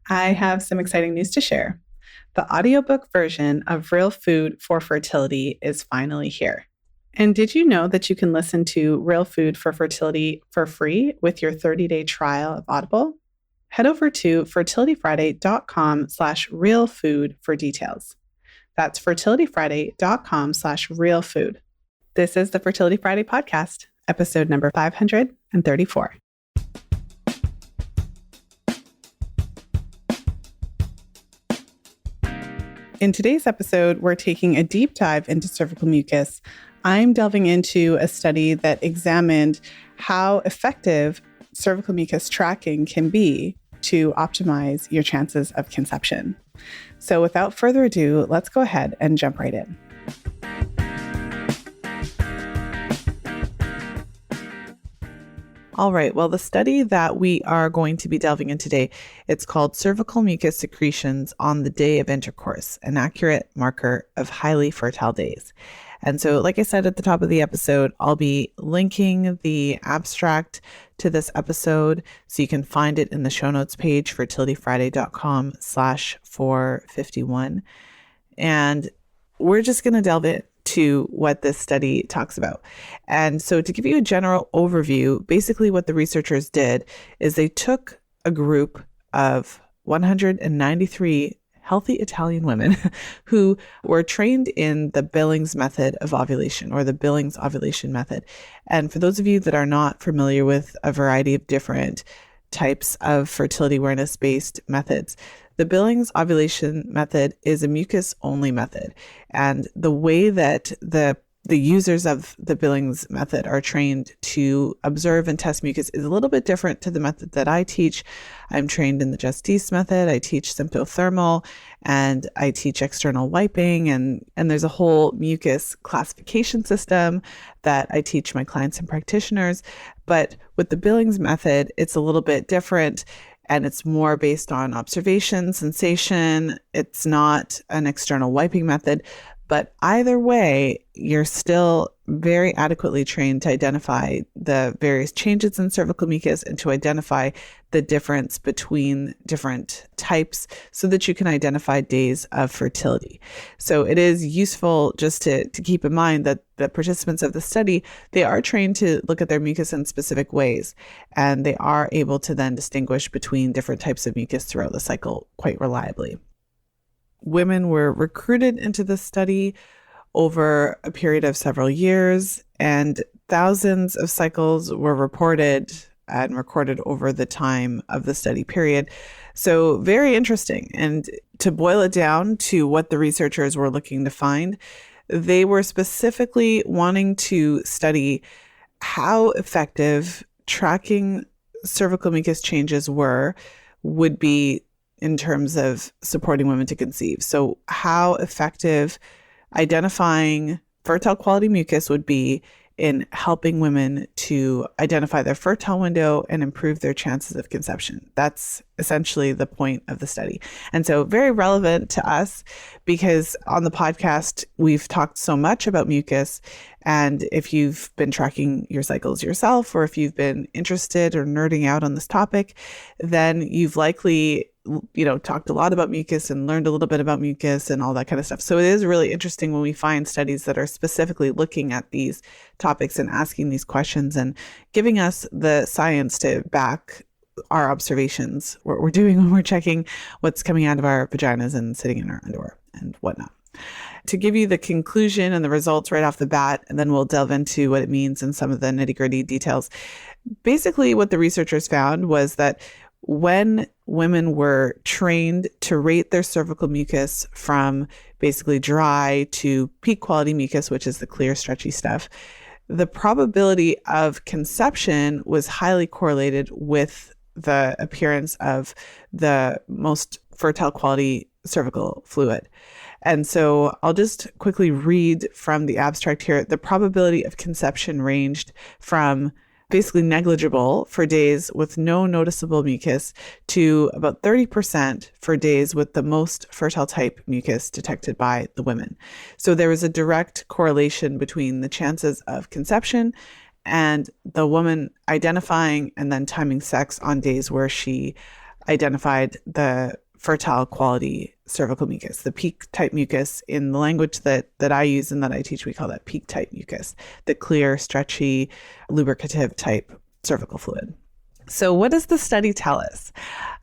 I have some exciting news to share. The audiobook version of Real Food for Fertility is finally here. And did you know that you can listen to Real Food for Fertility for free with your 30-day trial of Audible? Head over to fertilityfriday.com/realfood for details. That's fertilityfriday.com/realfood. This is the Fertility Friday podcast, episode number 534. In today's episode, we're taking a deep dive into cervical mucus. I'm delving into a study that examined how effective cervical mucus tracking can be to optimize your chances of conception. So without further ado, let's go ahead and jump right in. All right. Well, the study that we are going to be delving in today, it's called Cervical Mucus Secretions on the Day of Intercourse, an accurate marker of highly fertile days. And so, like I said at the top of the episode, I'll be linking the abstract to this episode so you can find it in the show notes page, fertilityfriday.com/451. And we're just going to delve in to what this study talks about. And so to give you a general overview, basically what the researchers did is they took a group of 193 healthy Italian women who were trained in the Billings method of ovulation, or the Billings ovulation method. And for those of you that are not familiar with a variety of different types of fertility awareness-based methods, the Billings ovulation method is a mucus-only method. And the way that the users of the Billings method are trained to observe and test mucus is a little bit different to the method that I teach. I'm trained in the Justice method. I teach symptothermal, and I teach external wiping, and there's a whole mucus classification system that I teach my clients and practitioners. But with the Billings method, it's a little bit different. And it's more based on observation, sensation. It's not an external wiping method. But either way, you're still very adequately trained to identify the various changes in cervical mucus and to identify the difference between different types so that you can identify days of fertility. So it is useful just to keep in mind that the participants of the study, they are trained to look at their mucus in specific ways, and they are able to then distinguish between different types of mucus throughout the cycle quite reliably. Women were recruited into this study over a period of several years, and thousands of cycles were reported and recorded over the time of the study period. So very interesting. And to boil it down to what the researchers were looking to find, they were specifically wanting to study how effective tracking cervical mucus changes would be in terms of supporting women to conceive. So how effective identifying fertile quality mucus would be in helping women to identify their fertile window and improve their chances of conception. That's essentially the point of the study. And so very relevant to us because on the podcast, we've talked so much about mucus. And if you've been tracking your cycles yourself, or if you've been interested or nerding out on this topic, then you've likely talked a lot about mucus and learned a little bit about mucus and all that kind of stuff. So it is really interesting when we find studies that are specifically looking at these topics and asking these questions and giving us the science to back our observations, what we're doing when we're checking what's coming out of our vaginas and sitting in our underwear and whatnot. To give you the conclusion and the results right off the bat, and then we'll delve into what it means and some of the nitty-gritty details. Basically, what the researchers found was that when women were trained to rate their cervical mucus from basically dry to peak quality mucus, which is the clear, stretchy stuff, the probability of conception was highly correlated with the appearance of the most fertile quality cervical fluid. And so I'll just quickly read from the abstract here. The probability of conception ranged from basically negligible for days with no noticeable mucus to about 30% for days with the most fertile type mucus detected by the women. So there was a direct correlation between the chances of conception and the woman identifying and then timing sex on days where she identified the fertile quality cervical mucus, the peak type mucus. In the language that I use and that I teach, we call that peak type mucus, the clear, stretchy, lubricative type cervical fluid. So what does the study tell us?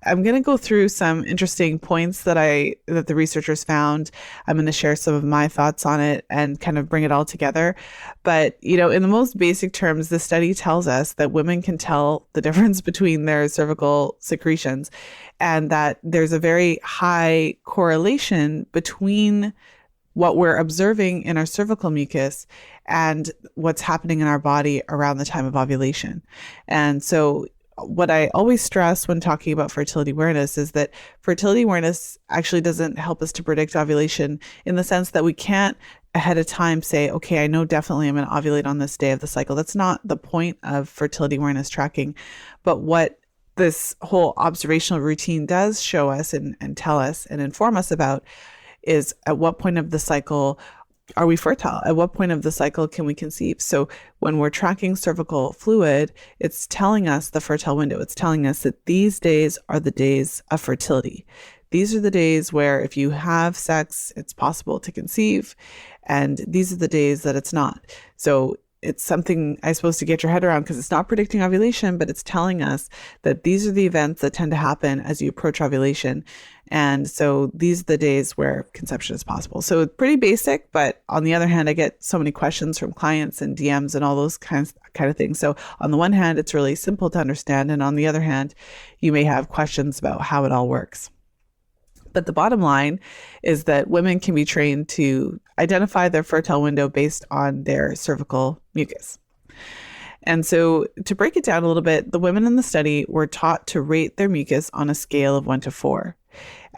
I'm going to go through some interesting points that the researchers found. I'm going to share some of my thoughts on it and kind of bring it all together. But, in the most basic terms, the study tells us that women can tell the difference between their cervical secretions, and that there's a very high correlation between what we're observing in our cervical mucus and what's happening in our body around the time of ovulation. And so what I always stress when talking about fertility awareness is that fertility awareness actually doesn't help us to predict ovulation, in the sense that we can't ahead of time say, okay, I know definitely I'm going to ovulate on this day of the cycle. That's not the point of fertility awareness tracking. But what this whole observational routine does show us and tell us and inform us about is, at what point of the cycle are we fertile? At what point of the cycle can we conceive? So when we're tracking cervical fluid, it's telling us the fertile window. It's telling us that these days are the days of fertility. These are the days where if you have sex, it's possible to conceive. And these are the days that it's not. So it's something I suppose to get your head around, because it's not predicting ovulation, but it's telling us that these are the events that tend to happen as you approach ovulation. And so these are the days where conception is possible. So it's pretty basic, but on the other hand, I get so many questions from clients and DMs and all those kind of things. So on the one hand, it's really simple to understand. And on the other hand, you may have questions about how it all works. But the bottom line is that women can be trained to identify their fertile window based on their cervical mucus. And so to break it down a little bit, the women in the study were taught to rate their mucus on a scale of 1 to 4.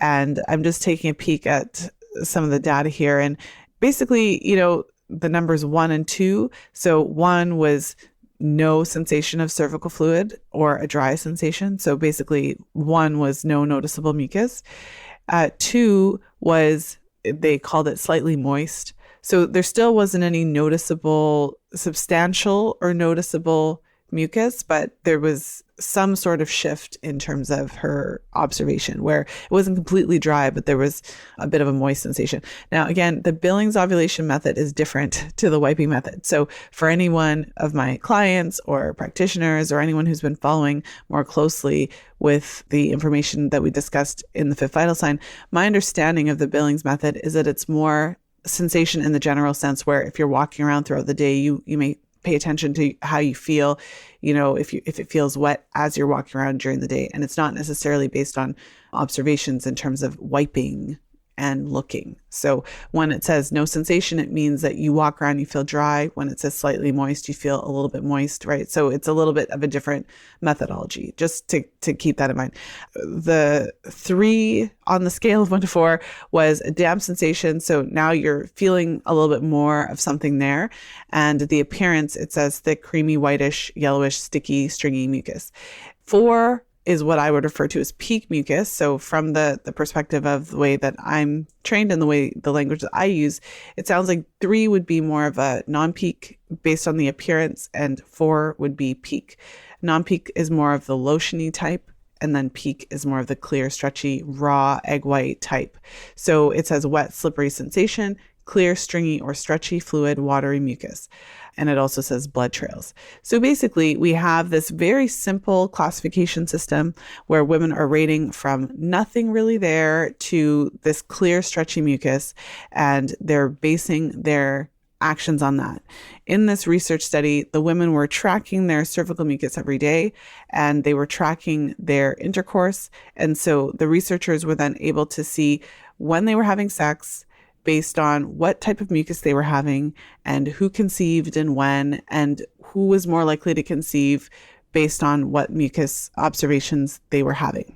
And I'm just taking a peek at some of the data here. And basically, the numbers 1 and 2. So 1 was no sensation of cervical fluid or a dry sensation. So basically 1 was no noticeable mucus. 2 was, they called it slightly moist. So there still wasn't any noticeable, substantial or noticeable mucus, but there was some sort of shift in terms of her observation, where it wasn't completely dry, but there was a bit of a moist sensation. Now, again, the Billings ovulation method is different to the wiping method. So for any one of my clients or practitioners or anyone who's been following more closely with the information that we discussed in the fifth vital sign, my understanding of the Billings method is that it's more sensation in the general sense, where if you're walking around throughout the day, you may pay attention to how you feel, if it feels wet as you're walking around during the day. And it's not necessarily based on observations in terms of wiping and looking. So when it says no sensation, it means that you walk around, you feel dry. When it says slightly moist, you feel a little bit moist, right? So it's a little bit of a different methodology, just to keep that in mind. The 3 on the scale of 1 to 4 was a damp sensation. So now you're feeling a little bit more of something there. And the appearance, it says thick, creamy, whitish, yellowish, sticky, stringy mucus. 4 is what I would refer to as peak mucus. So from the perspective of the way that I'm trained and the language that I use, it sounds like 3 would be more of a non-peak based on the appearance, and 4 would be peak. Non-peak is more of the lotiony type, and then peak is more of the clear, stretchy, raw, egg white type. So it says wet, slippery sensation, clear, stringy, or stretchy fluid, watery mucus. And it also says blood trails. So basically, we have this very simple classification system where women are rating from nothing really there to this clear, stretchy mucus, and they're basing their actions on that. In this research study, the women were tracking their cervical mucus every day, and they were tracking their intercourse. And so the researchers were then able to see when they were having sex, based on what type of mucus they were having and who conceived and when, and who was more likely to conceive based on what mucus observations they were having.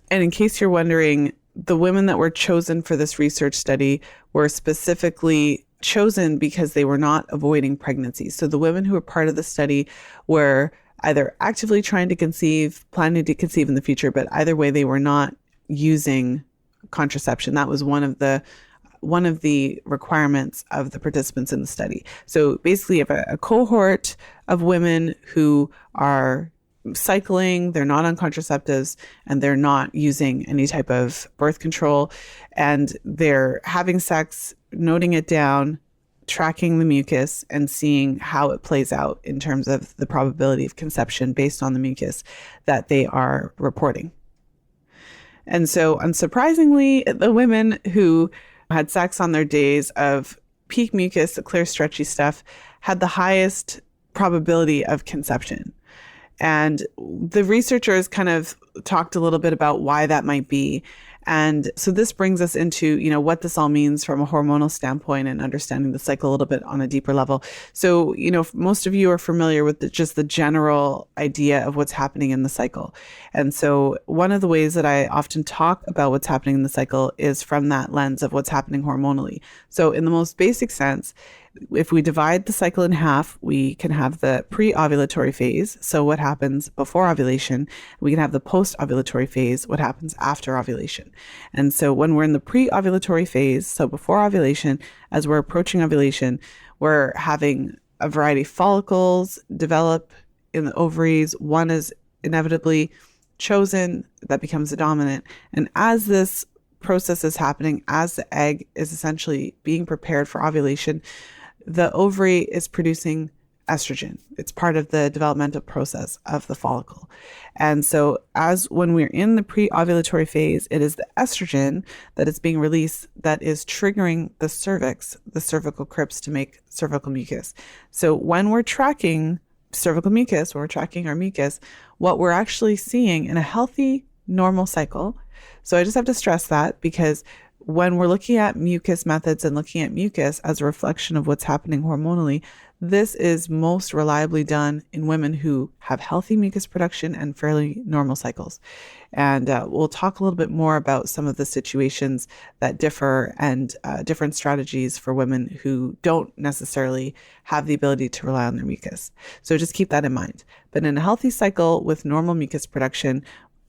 And in case you're wondering, the women that were chosen for this research study were specifically chosen because they were not avoiding pregnancy. So the women who were part of the study were either actively trying to conceive, planning to conceive in the future, but either way, they were not using contraception. That was one of the requirements of the participants in the study. So basically, you have a cohort of women who are cycling, they're not on contraceptives, and they're not using any type of birth control, and they're having sex, noting it down, tracking the mucus, and seeing how it plays out in terms of the probability of conception based on the mucus that they are reporting. And so, unsurprisingly, the women who had sex on their days of peak mucus, the clear, stretchy stuff, had the highest probability of conception. And the researchers kind of talked a little bit about why that might be. And so this brings us into, what this all means from a hormonal standpoint and understanding the cycle a little bit on a deeper level. So, most of you are familiar with just the general idea of what's happening in the cycle. And so one of the ways that I often talk about what's happening in the cycle is from that lens of what's happening hormonally. So in the most basic sense, if we divide the cycle in half, we can have the pre-ovulatory phase. So what happens before ovulation? We can have the post-ovulatory phase, what happens after ovulation. And so when we're in the pre-ovulatory phase, so before ovulation, as we're approaching ovulation, we're having a variety of follicles develop in the ovaries. One is inevitably chosen, that becomes the dominant. And as this process is happening, as the egg is essentially being prepared for ovulation, the ovary is producing estrogen. It's part of the developmental process of the follicle. And so when we're in the pre-ovulatory phase, it is the estrogen that is being released that is triggering the cervix, the cervical crypts, to make cervical mucus. So when we're tracking cervical mucus, when we're tracking our mucus, what we're actually seeing in a healthy, normal cycle. So I just have to stress that, because when we're looking at mucus methods and looking at mucus as a reflection of what's happening hormonally, this is most reliably done in women who have healthy mucus production and fairly normal cycles. And we'll talk a little bit more about some of the situations that differ and different strategies for women who don't necessarily have the ability to rely on their mucus. So just keep that in mind. But in a healthy cycle with normal mucus production,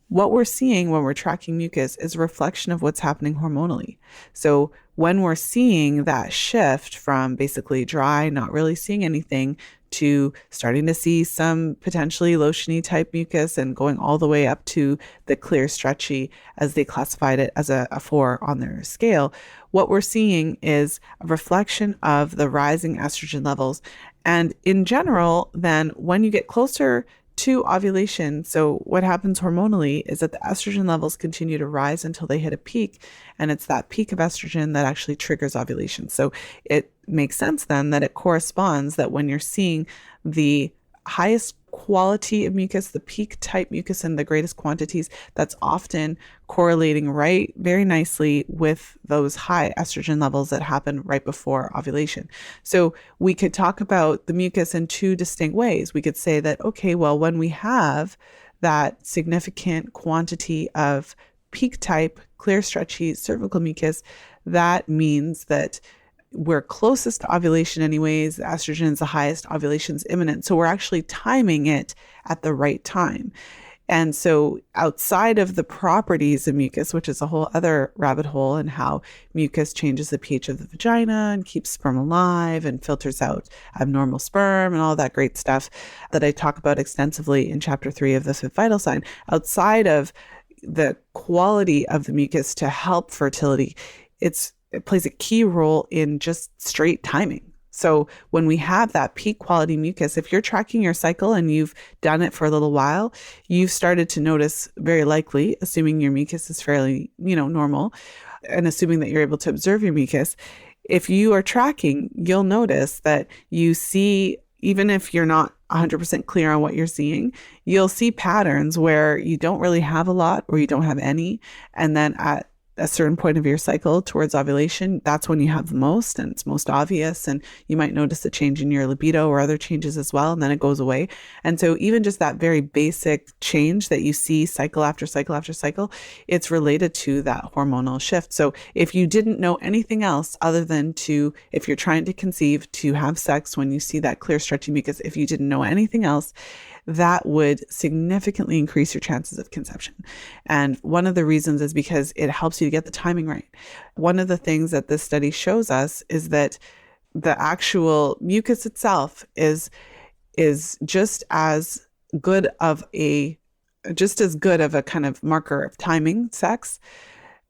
what we're seeing when we're tracking mucus is a reflection of what's happening hormonally. So when we're seeing that shift from basically dry, not really seeing anything, to starting to see some potentially lotiony type mucus and going all the way up to the clear, stretchy, as they classified it as a 4 on their scale, what we're seeing is a reflection of the rising estrogen levels. And in general, then when you get closer to ovulation, so what happens hormonally is that the estrogen levels continue to rise until they hit a peak, and it's that peak of estrogen that actually triggers ovulation. So it makes sense then that it corresponds that when you're seeing the highest quality of mucus, the peak type mucus in the greatest quantities, that's often correlating very nicely with those high estrogen levels that happen right before ovulation. So we could talk about the mucus in two distinct ways. We could say that, okay, well, when we have that significant quantity of peak type, clear, stretchy cervical mucus, that means that we're closest to ovulation anyways. Estrogen is the highest, ovulation is imminent. So we're actually timing it at the right time. And so outside of the properties of mucus, which is a whole other rabbit hole, and how mucus changes the pH of the vagina and keeps sperm alive and filters out abnormal sperm and all that great stuff that I talk about extensively in chapter 3 of the Fifth Vital Sign, outside of the quality of the mucus to help fertility, it plays a key role in just straight timing. So when we have that peak quality mucus, if you're tracking your cycle and you've done it for a little while, you've started to notice, very likely, assuming your mucus is fairly, normal, and assuming that you're able to observe your mucus, if you are tracking, you'll notice that you see, even if you're not 100% clear on what you're seeing, you'll see patterns where you don't really have a lot or you don't have any. And then at a certain point of your cycle towards ovulation, that's when you have the most and it's most obvious. And you might notice a change in your libido or other changes as well. And then it goes away. And so even just that very basic change that you see cycle after cycle after cycle, it's related to that hormonal shift. So if you didn't know anything else other than if you're trying to conceive, to have sex when you see that clear, stretchy mucus, if you didn't know anything else, that would significantly increase your chances of conception. And one of the reasons is because it helps you to get the timing right. One of the things that this study shows us is that the actual mucus itself is just as good of just as good of a kind of marker of timing sex,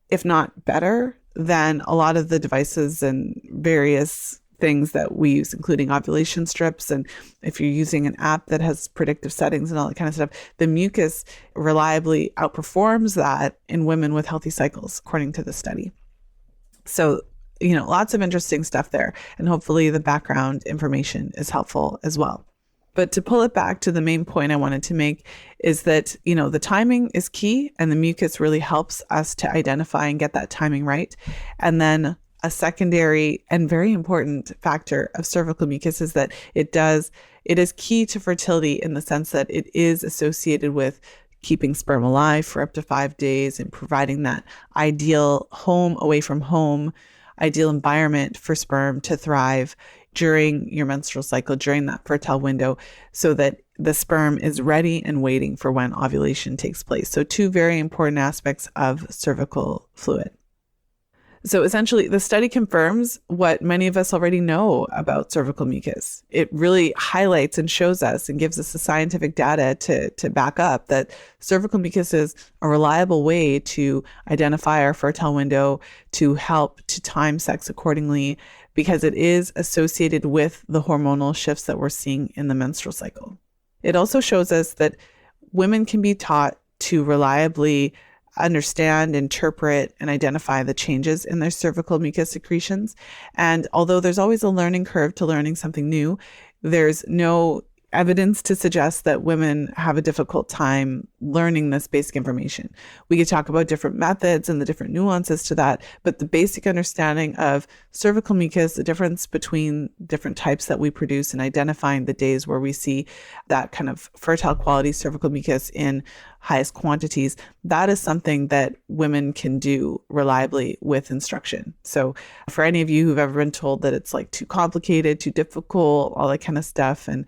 if not better, than a lot of the devices and various things that we use, including ovulation strips. And if you're using an app that has predictive settings and all that kind of stuff, the mucus reliably outperforms that in women with healthy cycles, according to the study. So, lots of interesting stuff there. And hopefully the background information is helpful as well. But to pull it back to the main point I wanted to make is that, the timing is key, and the mucus really helps us to identify and get that timing right. And then a secondary and very important factor of cervical mucus is that it is key to fertility in the sense that it is associated with keeping sperm alive for up to 5 days and providing that ideal home away from home, ideal environment for sperm to thrive during your menstrual cycle, during that fertile window, so that the sperm is ready and waiting for when ovulation takes place. So 2 very important aspects of cervical fluid. So essentially, the study confirms what many of us already know about cervical mucus. It really highlights and shows us and gives us the scientific data to back up that cervical mucus is a reliable way to identify our fertile window, to help to time sex accordingly, because it is associated with the hormonal shifts that we're seeing in the menstrual cycle. It also shows us that women can be taught to reliably understand, interpret, and identify the changes in their cervical mucus secretions. And although there's always a learning curve to learning something new, there's no evidence to suggest that women have a difficult time learning this basic information. We could talk about different methods and the different nuances to that, but the basic understanding of cervical mucus, the difference between different types that we produce, and identifying the days where we see that kind of fertile quality cervical mucus in highest quantities, that is something that women can do reliably with instruction. So for any of you who've ever been told that it's like too complicated, too difficult, all that kind of stuff, and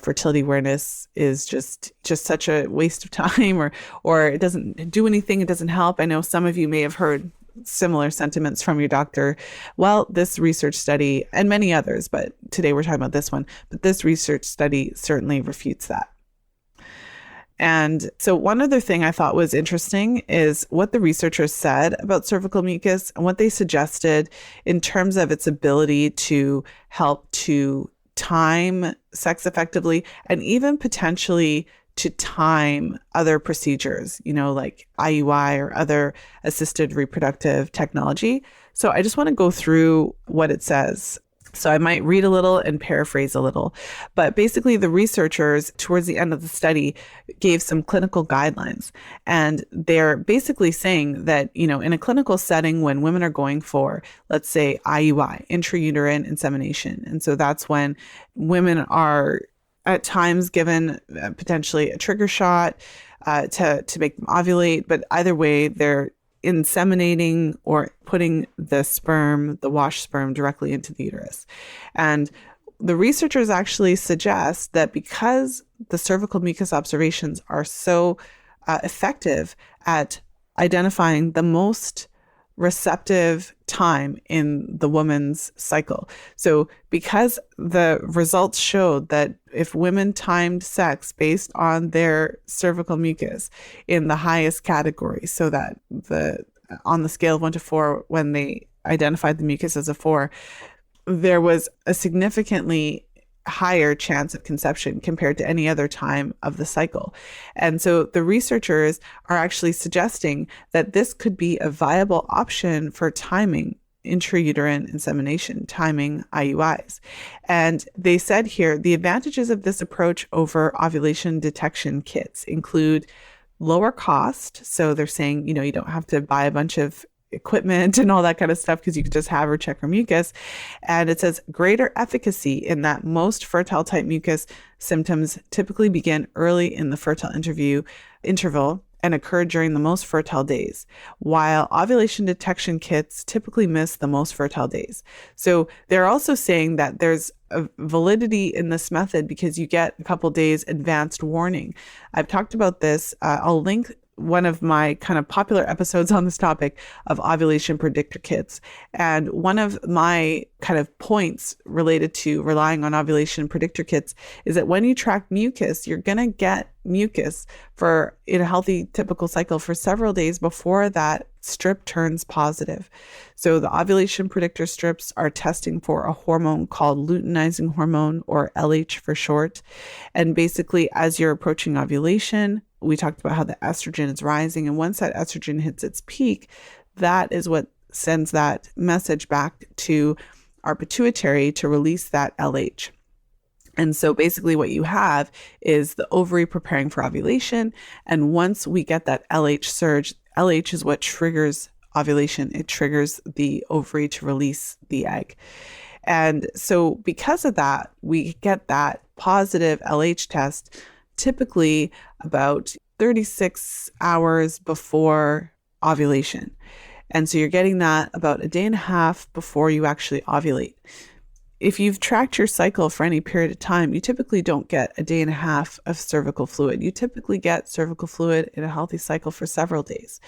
fertility awareness is just such a waste of time, or it doesn't do anything, it doesn't help. I know some of you may have heard similar sentiments from your doctor. Well, this research study, and many others, but today we're talking about this one, but this research study certainly refutes that. And so one other thing I thought was interesting is what the researchers said about cervical mucus and what they suggested in terms of its ability to help to time sex effectively, and even potentially to time other procedures, like IUI or other assisted reproductive technology. So I just want to go through what it says. So I might read a little and paraphrase a little, but basically the researchers towards the end of the study gave some clinical guidelines, and they're basically saying that, in a clinical setting, when women are going for, let's say, IUI, intrauterine insemination, and so that's when women are at times given potentially a trigger shot to make them ovulate, but either way, they're inseminating or putting the washed sperm directly into the uterus. And the researchers actually suggest that because the cervical mucus observations are so effective at identifying the most receptive time in the woman's cycle. So because the results showed that if women timed sex based on their cervical mucus in the highest category, so that on the scale of 1 to 4, when they identified the mucus as a 4, there was a significantly higher chance of conception compared to any other time of the cycle. And so the researchers are actually suggesting that this could be a viable option for timing intrauterine insemination, timing IUIs. And they said here, the advantages of this approach over ovulation detection kits include lower cost. So they're saying, you don't have to buy a bunch of equipment and all that kind of stuff, because you could just have her check her mucus. And it says greater efficacy in that most fertile type mucus symptoms typically begin early in the fertile interval and occur during the most fertile days, while ovulation detection kits typically miss the most fertile days. So they're also saying that there's a validity in this method because you get a couple days advanced warning. I've talked about this. I'll link one of my kind of popular episodes on this topic of ovulation predictor kits. And one of my kind of points related to relying on ovulation predictor kits is that when you track mucus, you're going to get mucus for in a healthy typical cycle for several days before that strip turns positive. So the ovulation predictor strips are testing for a hormone called luteinizing hormone, or LH for short. And basically, as you're approaching ovulation, we talked about how the estrogen is rising. And once that estrogen hits its peak, that is what sends that message back to our pituitary to release that LH. And so basically what you have is the ovary preparing for ovulation. And once we get that LH surge, LH is what triggers ovulation. It triggers the ovary to release the egg. And so because of that, we get that positive LH test typically about 36 hours before ovulation. And so you're getting that about a day and a half before you actually ovulate. If you've tracked your cycle for any period of time, you typically don't get a day and a half of cervical fluid. You typically get cervical fluid in a healthy cycle for several days,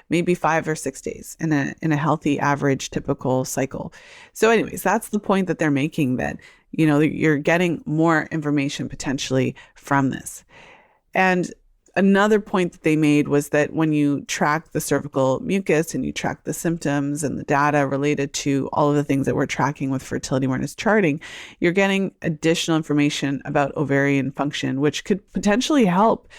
maybe 5 or 6 days in a healthy average typical cycle. So anyways, that's the point that they're making, that, you know, you're getting more information potentially from this. And another point that they made was that when you track the cervical mucus and you track the symptoms and the data related to all of the things that we're tracking with fertility awareness charting, you're getting additional information about ovarian function, which could potentially help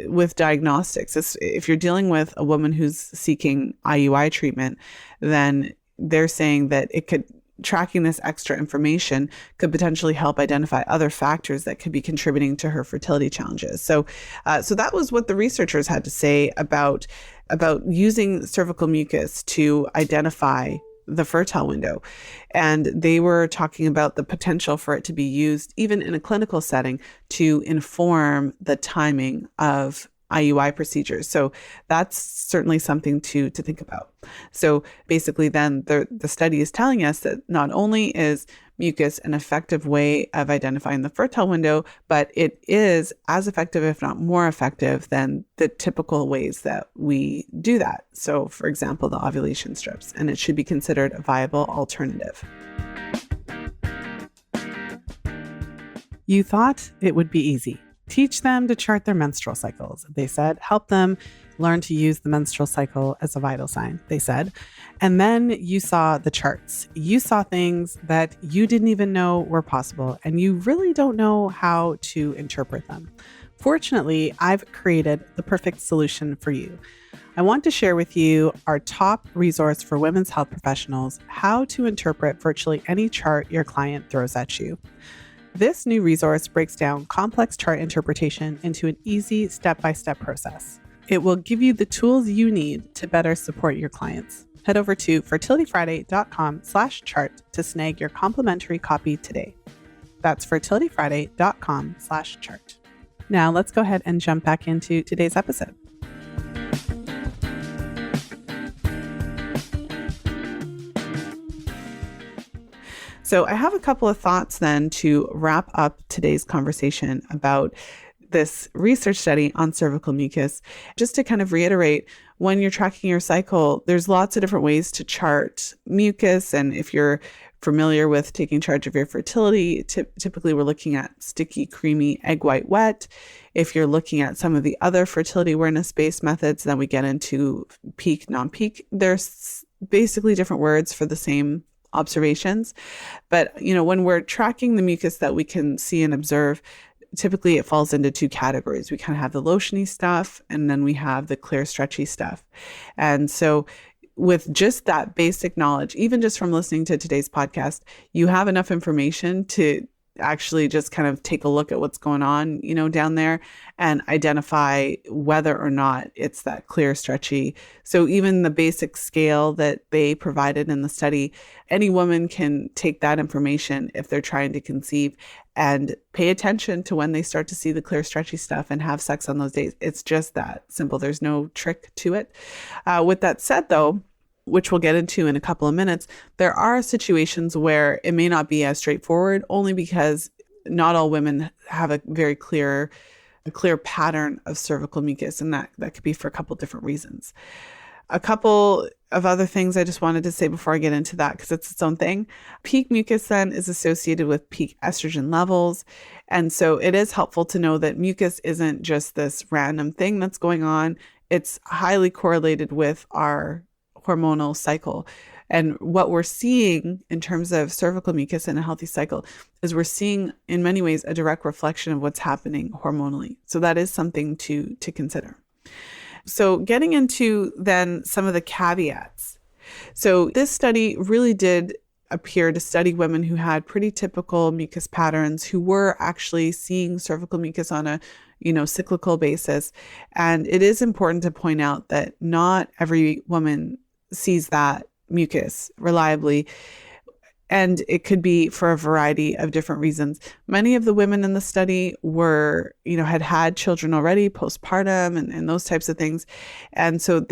with diagnostics. If you're dealing with a woman who's seeking IUI treatment, then they're saying that tracking this extra information could potentially help identify other factors that could be contributing to her fertility challenges. So that was what the researchers had to say about using cervical mucus to identify the fertile window. And they were talking about the potential for it to be used even in a clinical setting to inform the timing of IUI procedures. So that's certainly something to think about. So basically then the study is telling us that not only is mucus an effective way of identifying the fertile window, but it is as effective, if not more effective, than the typical ways that we do that. So for example, the ovulation strips, and it should be considered a viable alternative. You thought it would be easy. Teach them to chart their menstrual cycles, they said. Help them learn to use the menstrual cycle as a vital sign, they said. And then you saw the charts. You saw things that you didn't even know were possible, and you really don't know how to interpret them. Fortunately, I've created the perfect solution for you. I want to share with you our top resource for women's health professionals, how to interpret virtually any chart your client throws at you. This new resource breaks down complex chart interpretation into an easy step-by-step process. It will give you the tools you need to better support your clients. Head over to fertilityfriday.com/chart to snag your complimentary copy today. That's fertilityfriday.com/chart. Now let's go ahead and jump back into today's episode. So I have a couple of thoughts then to wrap up today's conversation about this research study on cervical mucus. Just to kind of reiterate, when you're tracking your cycle, there's lots of different ways to chart mucus. And if you're familiar with taking charge of your fertility, typically we're looking at sticky, creamy, egg white wet. If you're looking at some of the other fertility awareness-based methods, then we get into peak, non-peak. There's basically different words for the same observations. But, you know, when we're tracking the mucus that we can see and observe, typically it falls into two categories. We kind of have the lotiony stuff, and then we have the clear, stretchy stuff. And so with just that basic knowledge, even just from listening to today's podcast, you have enough information to actually just kind of take a look at what's going on, you know, down there and identify whether or not it's that clear, stretchy. So even the basic scale that they provided in the study, any woman can take that information if they're trying to conceive and pay attention to when they start to see the clear, stretchy stuff and have sex on those days. It's just that simple. There's no trick to it. With that said, though, which we'll get into in a couple of minutes, there are situations where it may not be as straightforward, only because not all women have a very clear a clear pattern of cervical mucus, and that could be for a couple different reasons. A couple of other things I just wanted to say before I get into that, because it's its own thing. Peak mucus then is associated with peak estrogen levels. And so it is helpful to know that mucus isn't just this random thing that's going on. It's highly correlated with our hormonal cycle. And what we're seeing in terms of cervical mucus in a healthy cycle is we're seeing in many ways a direct reflection of what's happening hormonally. So that is something to consider. So getting into then some of the caveats. So this study really did appear to study women who had pretty typical mucus patterns, who were actually seeing cervical mucus on a cyclical basis. And it is important to point out that not every woman sees that mucus reliably. And it could be for a variety of different reasons. Many of the women in the study were, had children already, postpartum and those types of things. And so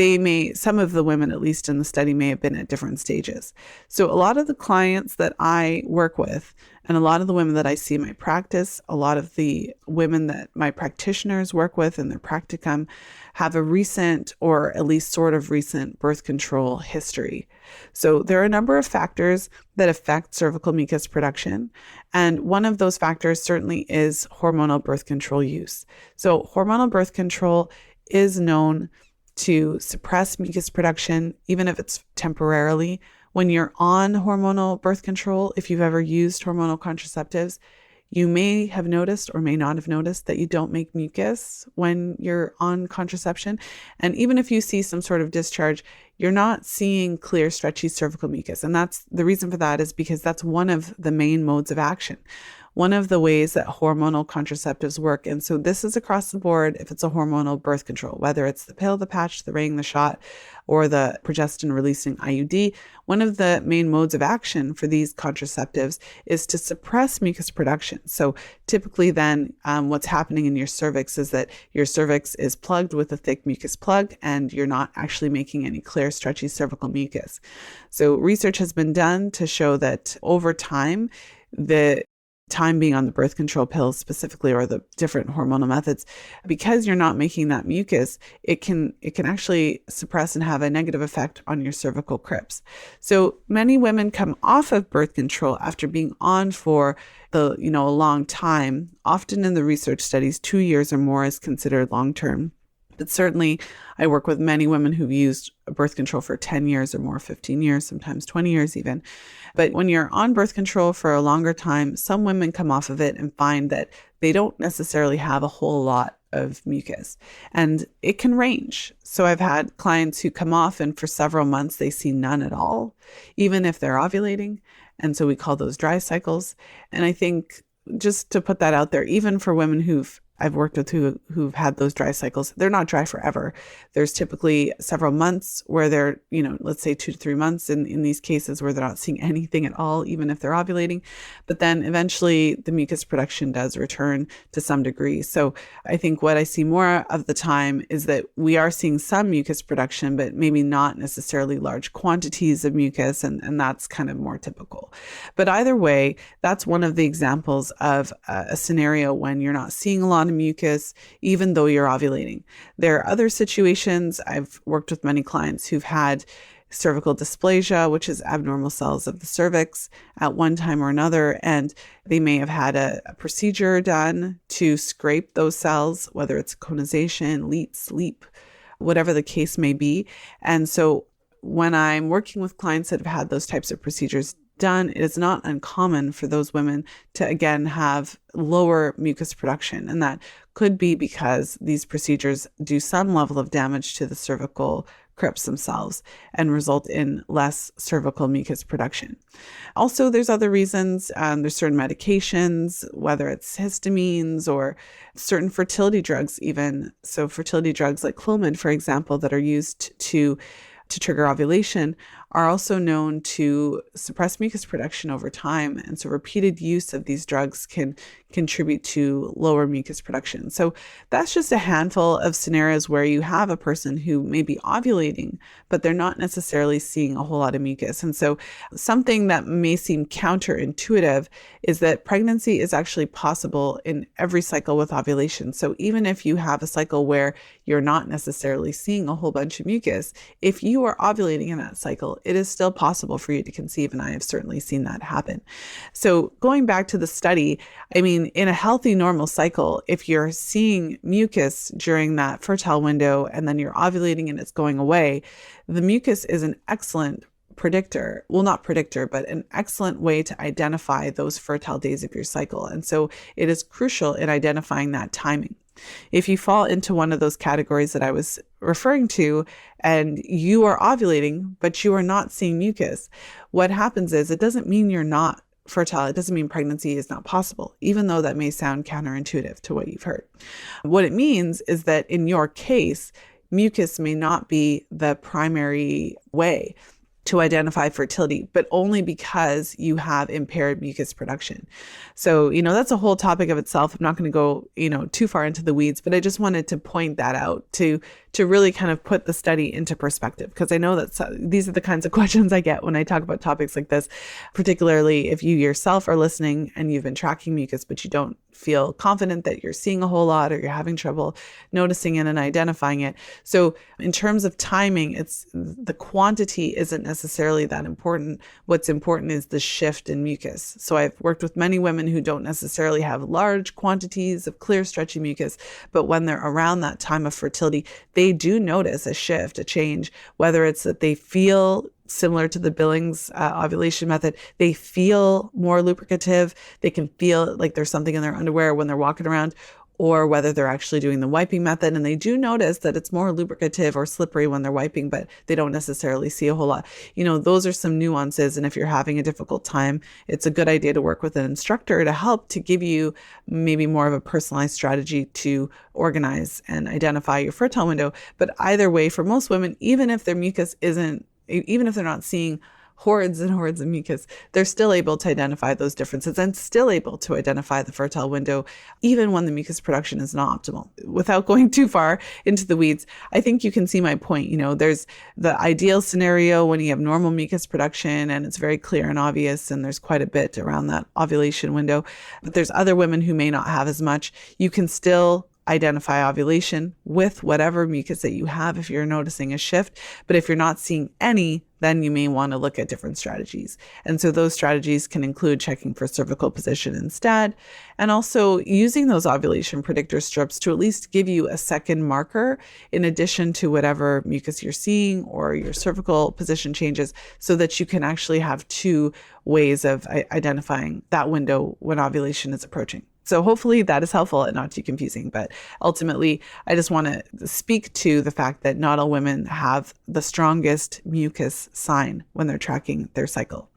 some of the women, at least in the study, may have been at different stages. So a lot of the clients that I work with, and a lot of the women that I see in my practice, a lot of the women that my practitioners work with in their practicum have a recent, or at least sort of recent, birth control history. So there are a number of factors that affect cervical mucus production. And one of those factors certainly is hormonal birth control use. So hormonal birth control is known to suppress mucus production, even if it's temporarily. When you're on hormonal birth control, if you've ever used hormonal contraceptives, you may have noticed or may not have noticed that you don't make mucus when you're on contraception. And even if you see some sort of discharge, you're not seeing clear, stretchy cervical mucus. And that's the reason for that is because that's one of the main modes of action, one of the ways that hormonal contraceptives work. And so this is across the board if it's a hormonal birth control, whether it's the pill, the patch, the ring, the shot, or the progestin-releasing IUD. One of the main modes of action for these contraceptives is to suppress mucus production. So typically then what's happening in your cervix is that your cervix is plugged with a thick mucus plug, and you're not actually making any clear, stretchy cervical mucus. So research has been done to show that over time, the time being on the birth control pills specifically, or the different hormonal methods, because you're not making that mucus, it can actually suppress and have a negative effect on your cervical crypts. So many women come off of birth control after being on for a long time. Often in the research studies, 2 years or more is considered long-term. But certainly I work with many women who've used birth control for 10 years or more, 15 years, sometimes 20 years even. But when you're on birth control for a longer time, some women come off of it and find that they don't necessarily have a whole lot of mucus, and it can range. So I've had clients who come off and for several months they see none at all, even if they're ovulating. And so we call those dry cycles. And I think just to put that out there, even for women I've worked with who've had those dry cycles, they're not dry forever. There's typically several months where they're, let's say 2 to 3 months in these cases where they're not seeing anything at all, even if they're ovulating. But then eventually the mucus production does return to some degree. So I think what I see more of the time is that we are seeing some mucus production, but maybe not necessarily large quantities of mucus. And that's kind of more typical. But either way, that's one of the examples of a scenario when you're not seeing a lot of mucus, even though you're ovulating. There are other situations. I've worked with many clients who've had cervical dysplasia, which is abnormal cells of the cervix at one time or another, and they may have had a procedure done to scrape those cells, whether it's conization, LEAP, whatever the case may be. And so when I'm working with clients that have had those types of procedures done, it is not uncommon for those women to again have lower mucus production. And that could be because these procedures do some level of damage to the cervical crypts themselves and result in less cervical mucus production. Also, there's other reasons. There's certain medications, whether it's histamines or certain fertility drugs even. So fertility drugs like Clomid, for example, that are used to trigger ovulation are also known to suppress mucus production over time. And so repeated use of these drugs can contribute to lower mucus production. So that's just a handful of scenarios where you have a person who may be ovulating, but they're not necessarily seeing a whole lot of mucus. And so something that may seem counterintuitive is that pregnancy is actually possible in every cycle with ovulation. So even if you have a cycle where you're not necessarily seeing a whole bunch of mucus, if you are ovulating in that cycle, it is still possible for you to conceive. And I have certainly seen that happen. So going back to the study, I mean, in a healthy, normal cycle, if you're seeing mucus during that fertile window and then you're ovulating and it's going away, the mucus is an excellent predictor, well, not predictor, but an excellent way to identify those fertile days of your cycle. And so it is crucial in identifying that timing. If you fall into one of those categories that I was referring to and you are ovulating, but you are not seeing mucus, what happens is it doesn't mean you're not fertile. It doesn't mean pregnancy is not possible, even though that may sound counterintuitive to what you've heard. What it means is that in your case, mucus may not be the primary way to identify fertility, but only because you have impaired mucus production. So, that's a whole topic of itself. I'm not going to go, too far into the weeds, but I just wanted to point that out to really kind of put the study into perspective, because I know that these are the kinds of questions I get when I talk about topics like this, particularly if you yourself are listening and you've been tracking mucus, but you don't feel confident that you're seeing a whole lot or you're having trouble noticing it and identifying it. So in terms of timing, it's the quantity isn't necessarily that important. What's important is the shift in mucus. So I've worked with many women who don't necessarily have large quantities of clear stretchy mucus, but when they're around that time of fertility, they do notice a shift, a change, whether it's that they feel similar to the Billings ovulation method, they feel more lubricative, they can feel like there's something in their underwear when they're walking around, or whether they're actually doing the wiping method. And they do notice that it's more lubricative or slippery when they're wiping, but they don't necessarily see a whole lot. Those are some nuances. And if you're having a difficult time, it's a good idea to work with an instructor to help to give you maybe more of a personalized strategy to organize and identify your fertile window. But either way, for most women, even if their mucus even if they're not seeing hordes and hordes of mucus, they're still able to identify those differences and still able to identify the fertile window, even when the mucus production is not optimal. Without going too far into the weeds, I think you can see my point. There's the ideal scenario when you have normal mucus production and it's very clear and obvious, and there's quite a bit around that ovulation window. But there's other women who may not have as much. You can still identify ovulation with whatever mucus that you have if you're noticing a shift. But if you're not seeing any, then you may want to look at different strategies. And so those strategies can include checking for cervical position instead, and also using those ovulation predictor strips to at least give you a second marker in addition to whatever mucus you're seeing or your cervical position changes, so that you can actually have two ways of identifying that window when ovulation is approaching. So hopefully that is helpful and not too confusing. But ultimately, I just want to speak to the fact that not all women have the strongest mucus sign when they're tracking their cycle.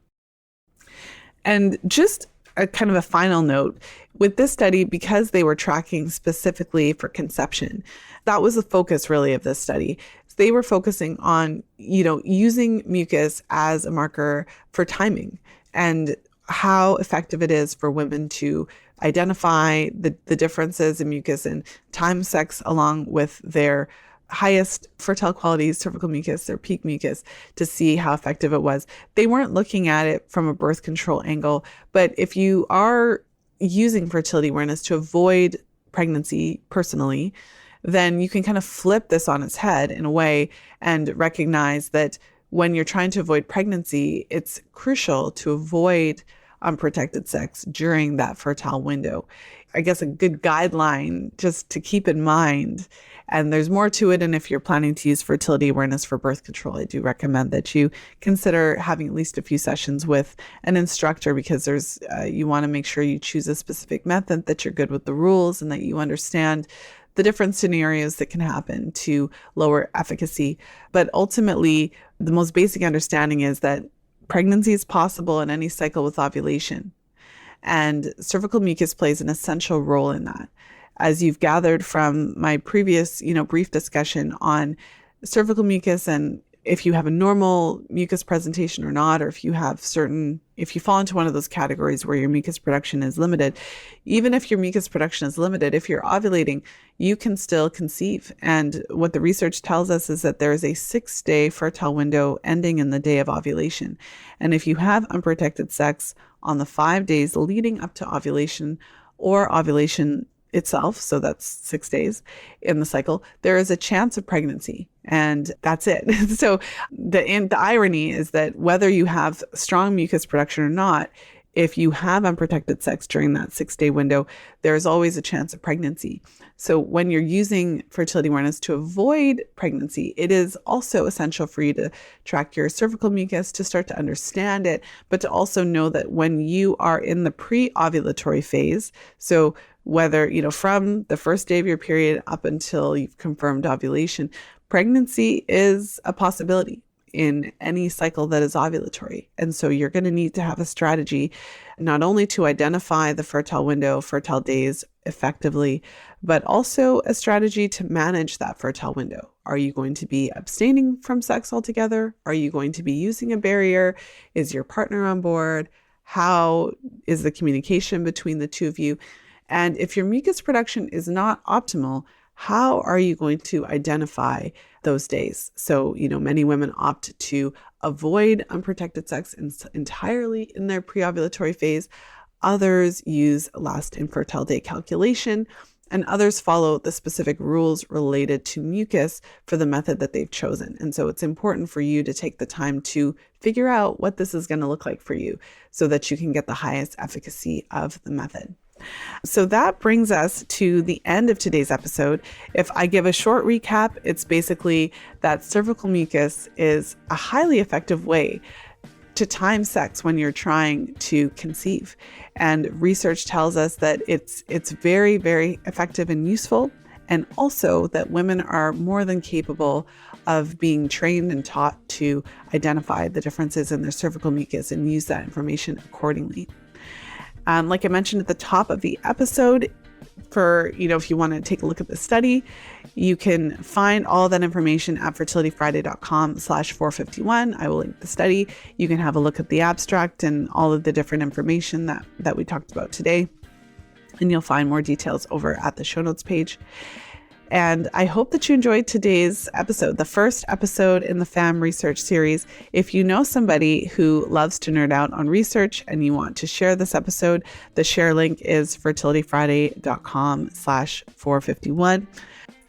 And just a kind of a final note, with this study, because they were tracking specifically for conception, that was the focus really of this study. They were focusing on, using mucus as a marker for timing and how effective it is for women to identify the differences in mucus and time sex along with their highest fertile qualities, cervical mucus, their peak mucus, to see how effective it was. They weren't looking at it from a birth control angle, but if you are using fertility awareness to avoid pregnancy personally, then you can kind of flip this on its head in a way and recognize that when you're trying to avoid pregnancy, it's crucial to avoid unprotected sex during that fertile window. I guess a good guideline just to keep in mind, and there's more to it, and if you're planning to use fertility awareness for birth control, I do recommend that you consider having at least a few sessions with an instructor, because you want to make sure you choose a specific method, that you're good with the rules, and that you understand the different scenarios that can happen to lower efficacy. But ultimately, the most basic understanding is that pregnancy is possible in any cycle with ovulation. And cervical mucus plays an essential role in that. As you've gathered from my previous, brief discussion on cervical mucus and if you have a normal mucus presentation or not, or if you fall into one of those categories where your mucus production is limited, even if your mucus production is limited, if you're ovulating, you can still conceive. And what the research tells us is that there is a 6-day fertile window ending in the day of ovulation. And if you have unprotected sex on the 5 days leading up to ovulation or ovulation itself, so that's 6 days in the cycle, there is a chance of pregnancy, and that's it. So the irony is that whether you have strong mucus production or not, if you have unprotected sex during that 6-day window, there's always a chance of pregnancy. So when you're using fertility awareness to avoid pregnancy, it is also essential for you to track your cervical mucus, to start to understand it, but to also know that when you are in the pre-ovulatory phase, so whether, from the first day of your period up until you've confirmed ovulation, pregnancy is a possibility in any cycle that is ovulatory. And so you're going to need to have a strategy not only to identify the fertile window, fertile days effectively, but also a strategy to manage that fertile window. Are you going to be abstaining from sex altogether? Are you going to be using a barrier? Is your partner on board? How is the communication between the two of you? And if your mucus production is not optimal, how are you going to identify those days? So, many women opt to avoid unprotected sex entirely in their pre-ovulatory phase. Others use last infertile day calculation, and others follow the specific rules related to mucus for the method that they've chosen. And so it's important for you to take the time to figure out what this is going to look like for you so that you can get the highest efficacy of the method. So that brings us to the end of today's episode. If I give a short recap, it's basically that cervical mucus is a highly effective way to time sex when you're trying to conceive. And research tells us that it's very, very effective and useful. And also that women are more than capable of being trained and taught to identify the differences in their cervical mucus and use that information accordingly. Like I mentioned at the top of the episode, if you want to take a look at the study, you can find all that information at fertilityfriday.com/451. I will link the study. You can have a look at the abstract and all of the different information that we talked about today. And you'll find more details over at the show notes page. And I hope that you enjoyed today's episode, the first episode in the FAMM Research series. If you know somebody who loves to nerd out on research and you want to share this episode, the share link is fertilityfriday.com/451.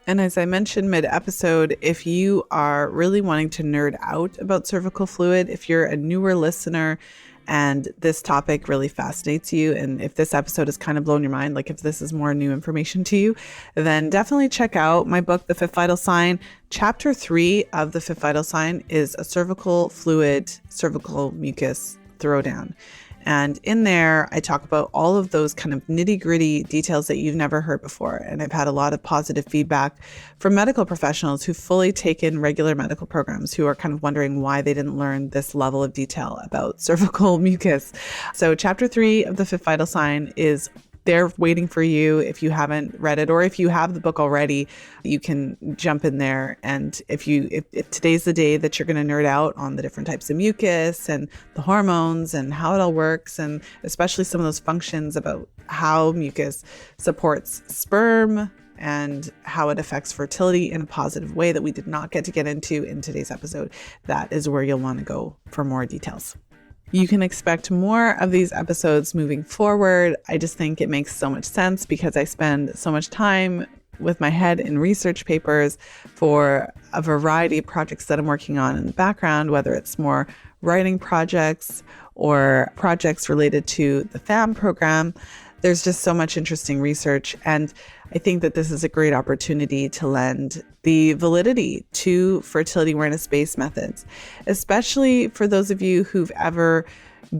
And as I mentioned mid-episode, if you are really wanting to nerd out about cervical fluid, if you're a newer listener and this topic really fascinates you, and if this episode has kind of blown your mind, like if this is more new information to you, then definitely check out my book, The Fifth Vital Sign. Chapter 3 of The Fifth Vital Sign is a cervical fluid, cervical mucus throwdown. And in there, I talk about all of those kind of nitty-gritty details that you've never heard before. And I've had a lot of positive feedback from medical professionals who fully taken regular medical programs who are kind of wondering why they didn't learn this level of detail about cervical mucus. So chapter 3 of The Fifth Vital Sign is there waiting for you if you haven't read it, or if you have the book already, you can jump in there. And if today's the day that you're going to nerd out on the different types of mucus and the hormones and how it all works, and especially some of those functions about how mucus supports sperm and how it affects fertility in a positive way that we did not get into in today's episode, that is where you'll want to go for more details. You can expect more of these episodes moving forward. I just think it makes so much sense because I spend so much time with my head in research papers for a variety of projects that I'm working on in the background, whether it's more writing projects or projects related to the FAMM program. There's just so much interesting research, and I think that this is a great opportunity to lend the validity to fertility awareness-based methods, especially for those of you who've ever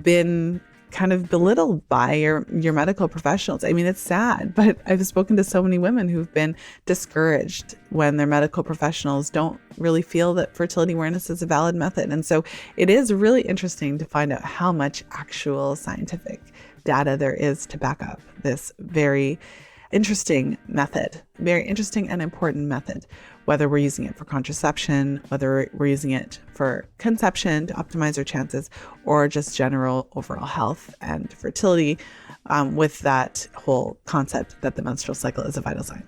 been kind of belittled by your medical professionals. I mean, it's sad, but I've spoken to so many women who've been discouraged when their medical professionals don't really feel that fertility awareness is a valid method. And so it is really interesting to find out how much actual scientific data there is to back up this very interesting method, very interesting and important method, whether we're using it for contraception, whether we're using it for conception to optimize our chances, or just general overall health and fertility, with that whole concept that the menstrual cycle is a vital sign.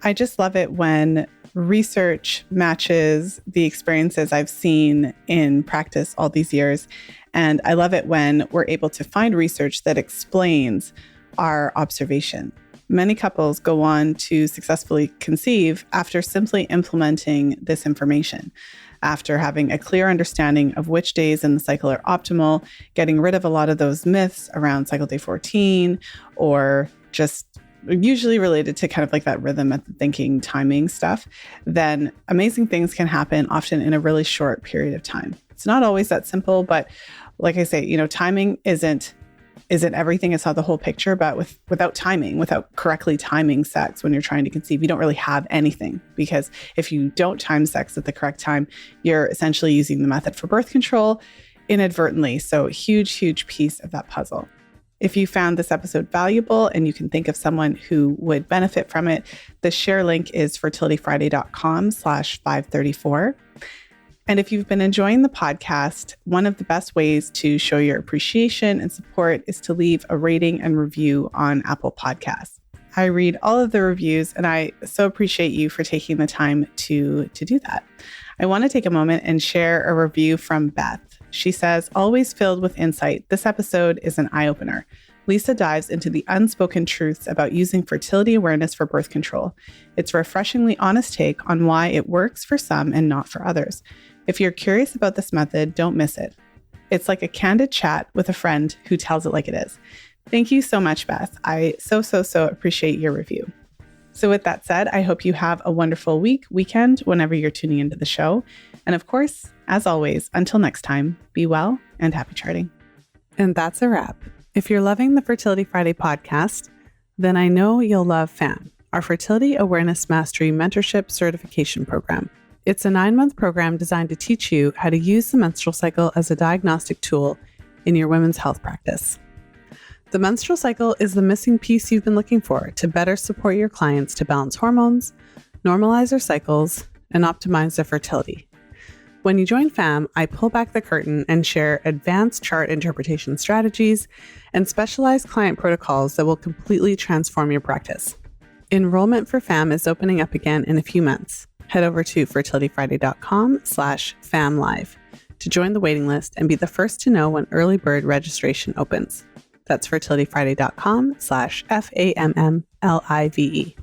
I just love it when research matches the experiences I've seen in practice all these years. And I love it when we're able to find research that explains our observation. Many couples go on to successfully conceive after simply implementing this information, after having a clear understanding of which days in the cycle are optimal, getting rid of a lot of those myths around cycle day 14, or just usually related to kind of like that rhythm, method thinking, timing stuff. Then amazing things can happen, often in a really short period of time. It's not always that simple, but like I say, timing isn't everything. It's not the whole picture, but without timing, without correctly timing sex when you're trying to conceive, you don't really have anything, because if you don't time sex at the correct time, you're essentially using the method for birth control inadvertently. So huge piece of that puzzle. If you found this episode valuable and you can think of someone who would benefit from it, the share link is fertilityfriday.com/534. And if you've been enjoying the podcast, one of the best ways to show your appreciation and support is to leave a rating and review on Apple Podcasts. I read all of the reviews, and I so appreciate you for taking the time to do that. I want to take a moment and share a review from Beth. She says, "Always filled with insight, this episode is an eye-opener. Lisa dives into the unspoken truths about using fertility awareness for birth control. It's a refreshingly honest take on why it works for some and not for others. If you're curious about this method, don't miss it. It's like a candid chat with a friend who tells it like it is." Thank you so much, Beth. I so appreciate your review. So with that said, I hope you have a wonderful weekend, whenever you're tuning into the show. And of course, as always, until next time, be well and happy charting. And that's a wrap. If you're loving the Fertility Friday podcast, then I know you'll love FAMM, our Fertility Awareness Mastery Mentorship Certification Program. It's a 9-month program designed to teach you how to use the menstrual cycle as a diagnostic tool in your women's health practice. The menstrual cycle is the missing piece you've been looking for to better support your clients to balance hormones, normalize their cycles, and optimize their fertility. When you join FAMM, I pull back the curtain and share advanced chart interpretation strategies and specialized client protocols that will completely transform your practice. Enrollment for FAMM is opening up again in a few months. Head over to fertilityfriday.com/FAMMlive to join the waiting list and be the first to know when early bird registration opens. That's fertilityfriday.com/FAMMLIVE.